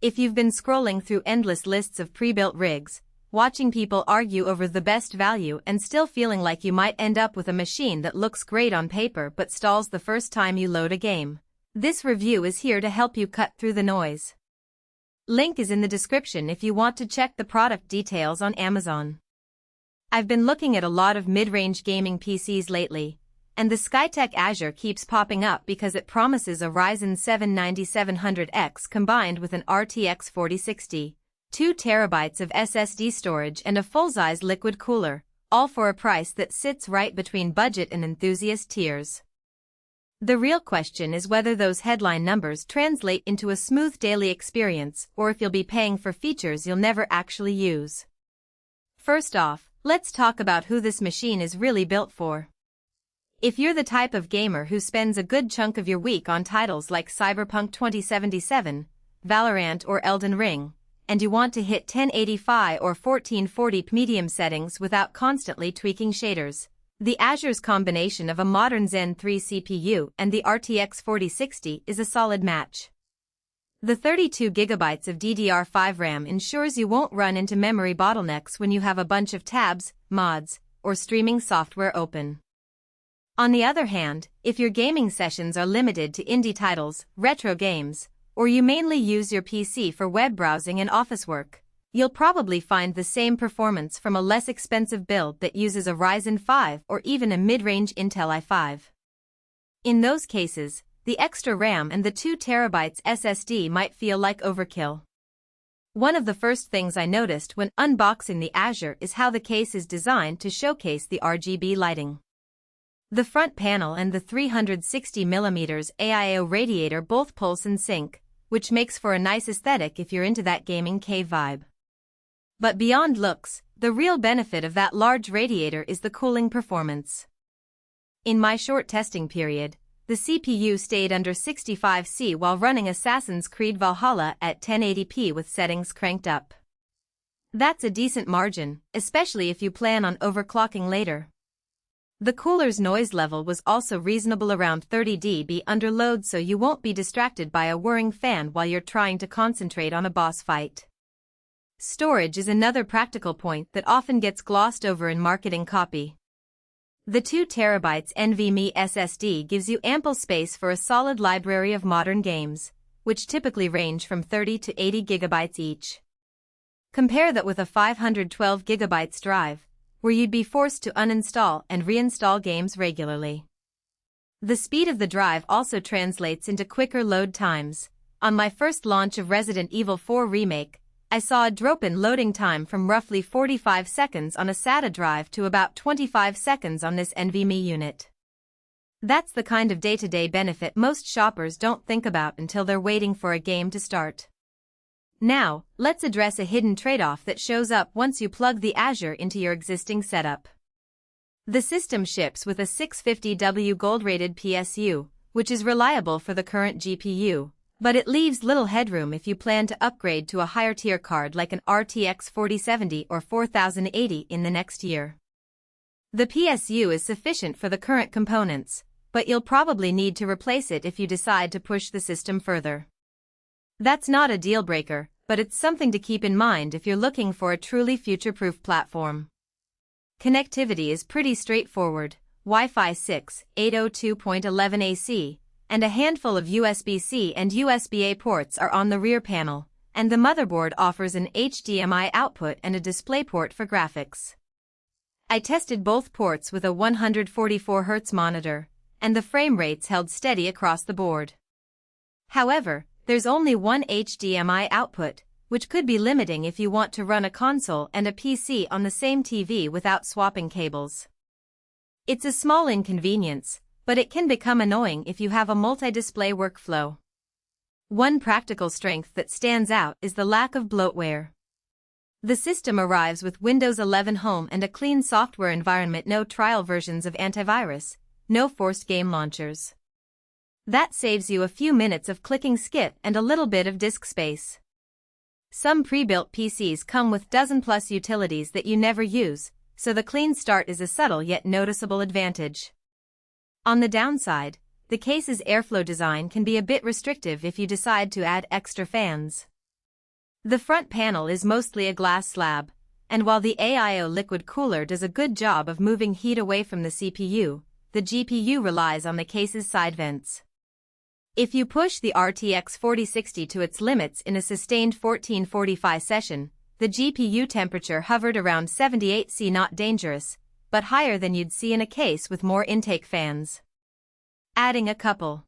If you've been scrolling through endless lists of pre-built rigs, watching people argue over the best value and still feeling like you might end up with a machine that looks great on paper but stalls the first time you load a game, this review is here to help you cut through the noise. Link is in the description if you want to check the product details on Amazon. I've been looking at a lot of mid-range gaming PCs lately, and the Skytech Azure keeps popping up because it promises a Ryzen 7 9700X combined with an RTX 4060, 2 TB of SSD storage and a full-size liquid cooler, all for a price that sits right between budget and enthusiast tiers. The real question is whether those headline numbers translate into a smooth daily experience or if you'll be paying for features you'll never actually use. First off, let's talk about who this machine is really built for. If you're the type of gamer who spends a good chunk of your week on titles like Cyberpunk 2077, Valorant or Elden Ring, and you want to hit 1080p or 1440p medium settings without constantly tweaking shaders, the Azure's combination of a modern Zen 3 CPU and the RTX 4060 is a solid match. The 32GB of DDR5 RAM ensures you won't run into memory bottlenecks when you have a bunch of tabs, mods, or streaming software open. On the other hand, if your gaming sessions are limited to indie titles, retro games, or you mainly use your PC for web browsing and office work, you'll probably find the same performance from a less expensive build that uses a Ryzen 5 or even a mid-range Intel i5. In those cases, the extra RAM and the 2 TB SSD might feel like overkill. One of the first things I noticed when unboxing the Azure is how the case is designed to showcase the RGB lighting. The front panel and the 360mm AIO radiator both pulse and sync, which makes for a nice aesthetic if you're into that gaming cave vibe. But beyond looks, the real benefit of that large radiator is the cooling performance. In my short testing period, the CPU stayed under 65°C while running Assassin's Creed Valhalla at 1080p with settings cranked up. That's a decent margin, especially if you plan on overclocking later. The cooler's noise level was also reasonable, around 30 dB under load, so you won't be distracted by a whirring fan while you're trying to concentrate on a boss fight. Storage is another practical point that often gets glossed over in marketing copy. The 2 TB NVMe SSD gives you ample space for a solid library of modern games, which typically range from 30 to 80 GB each. Compare that with a 512 GB drive, where you'd be forced to uninstall and reinstall games regularly. The speed of the drive also translates into quicker load times. On my first launch of Resident Evil 4 Remake, I saw a drop in loading time from roughly 45 seconds on a SATA drive to about 25 seconds on this NVMe unit. That's the kind of day-to-day benefit most shoppers don't think about until they're waiting for a game to start. Now, let's address a hidden trade-off that shows up once you plug the Azure into your existing setup. The system ships with a 650W gold-rated PSU, which is reliable for the current GPU, but it leaves little headroom if you plan to upgrade to a higher-tier card like an RTX 4070 or 4080 in the next year. The PSU is sufficient for the current components, but you'll probably need to replace it if you decide to push the system further. That's not a deal-breaker, but it's something to keep in mind if you're looking for a truly future-proof platform. Connectivity is pretty straightforward: Wi-Fi 6, 802.11 AC, and a handful of USB-C and USB-A ports are on the rear panel, and the motherboard offers an HDMI output and a DisplayPort for graphics. I tested both ports with a 144Hz monitor, and the frame rates held steady across the board. However, there's only one HDMI output, which could be limiting if you want to run a console and a PC on the same TV without swapping cables. It's a small inconvenience, but it can become annoying if you have a multi-display workflow. One practical strength that stands out is the lack of bloatware. The system arrives with Windows 11 Home and a clean software environment, no trial versions of antivirus, no forced game launchers. That saves you a few minutes of clicking skip and a little bit of disk space. Some pre-built PCs come with dozen-plus utilities that you never use, so the clean start is a subtle yet noticeable advantage. On the downside, the case's airflow design can be a bit restrictive if you decide to add extra fans. The front panel is mostly a glass slab, and while the AIO Liquid Cooler does a good job of moving heat away from the CPU, the GPU relies on the case's side vents. If you push the RTX 4060 to its limits in a sustained 1445 session, the GPU temperature hovered around 78 C, not dangerous, but higher than you'd see in a case with more intake fans. Adding a couple